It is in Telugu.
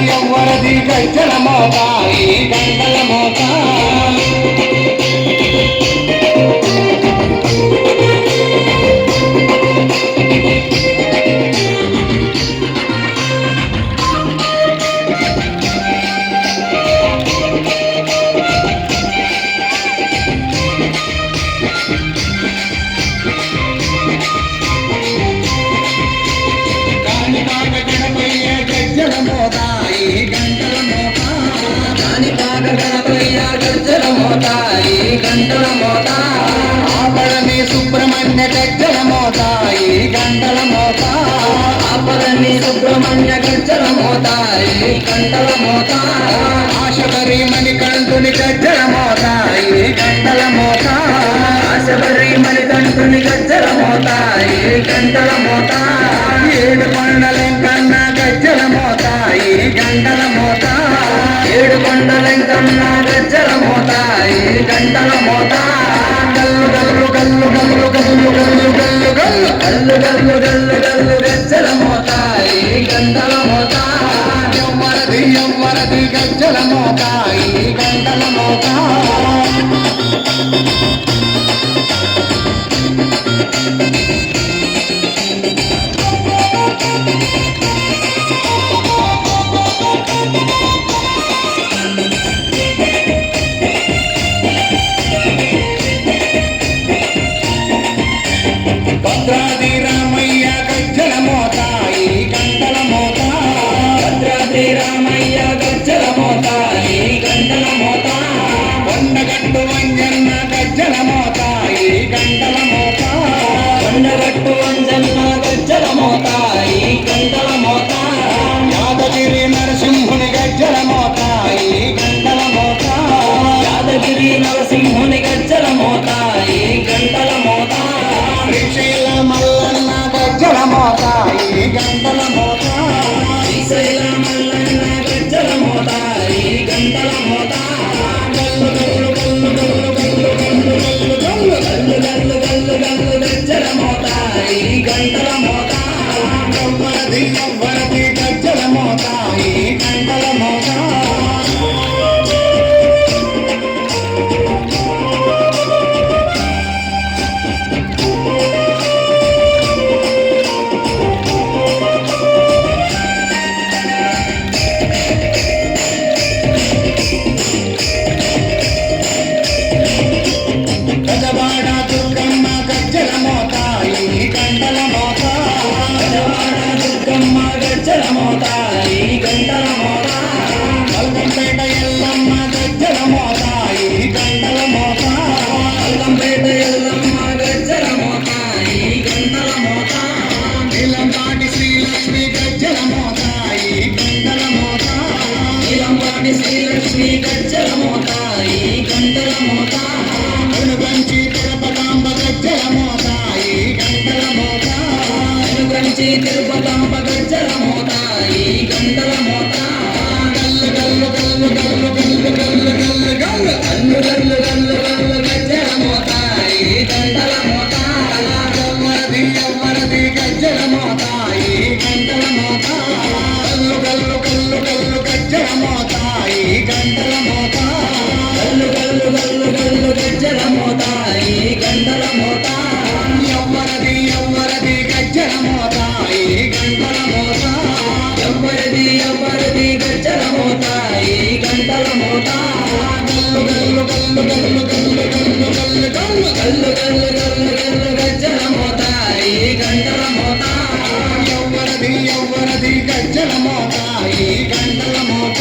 ఎవ్వరది గజ్జల మోత ఈ గంటల మోత గంటల మోత ఆపరని సుబ్రహ్మణ్య గజ్జల మోత ఈ గంటల మోత ఆపరని సుబ్రహ్మణ్య గజ్జల మోత ఈ గంటల మోత ఆశబరి మణికంఠుని గజ్జల మోత ఈ గంటల మోత ఆశబరి మణికంఠుని గజ్జల మోత ఈ గంటల మోత ఏడు కొండలెంకన్న గజ్జల మోత ఈ గంటల మోత ఏడు కొండలెంకన్న గజ్జల మోత ఈ గంటల మోత గల్లు గల్లు గల్లు గల్లు గల్లు గల్లు గల్లు గల్లు గల్లు గల్లు గల్లు గజ్జల మోత ఈ గంటల మోత ఎవ్వరది గజ్జల మోత ఈ గంటల మోత భద్రాద్రి రామయ్య గజ్జల మోత ఈ గంటల మోత భద్రాద్రి రామయ్య గజ్జల మోత ఈ గంటల మోత కొండగట్టు వంజన్న గజ్జల మోత ఈ గంటల మోత కొండగట్టు వంజన్న గజ్జల మోత ఈ గంటల మోత యాదగిరి నరసింహుని గజ్జల మోత ఈ గంటల మోత యాదగిరి నరసింహుని గజ్జల మోత ఈ గంటల మోత శ్రీశైల మల్లన్న గజ్జల మోత ఈ గంటల మోత శ్రీశైల మల్లన్న గజ్జల మోత ఈ గంటల మోత గల్లు గల్లు గల్లు గల్లు గల్లు గల్లు గల్లు గల్లు గల్లు గల్లు గల్లు గజ్జల మోత ఈ గంటల మోత ఎవ్వరది గజ్జల మోత ఈ గంటల మోత గజవాడ దుర్గమ్మ గజ్జల మోత ఈ గంటల మోత గజవాడ దుర్గమ్మ గజ్జల మోత ఈ గంటల మోత మల్కంపేట ఎల్లమ్మ గజ్జల మోత ఈ గంటల మోత మల్కంపేట ఎల్లమ్మ గజ్జల మోత ఈ గంటల మోత నీలంపాటి శ్రీలక్ష్మి గజ్జల మోత ఈ గంటల మోత నీలంపాటి శ్రీలక్ష్మి గజ్జల మోత ఈ గంటల మోత వెనుగంచి తిరుపతాంబ గజ్జల మోత ఈ గంటల మోత వెనుగంచి తిరుపతాంబ గజ్జల మోత ఈ గంటల మోత గల్లు గల్లు గల్లు గల్లు గల్లు గల్లు గల్లు గల్లు గల్లు గల్లు గల్లు గజ్జల మోత ఈ గంటల మోత ఎవ్వరది గజ్జల మోత ఈ గంటల మోత గల్లు గల్లు గల్లు గల్లు గజ్జల మోత ఈ గంటల మోత గల్లు గల్లు గల్లు గల్లు గజ్జల మోత ఈ గంటల మోత ఎవ్వరది గజ్జల మోత ఈ గంటల మోత ఎవ్వరది గజ్జల మోత ఈ గంటల మోత గల్లు గల్లు గల్లు గల్లు గల్లు గల్లు గల్లు గల్లు గల్లు గల్లు గల్లు గజ్జల మోత ఈ గంటల మోత ఎవ్వరది గజ్జల మోత ఈ గంటల మోత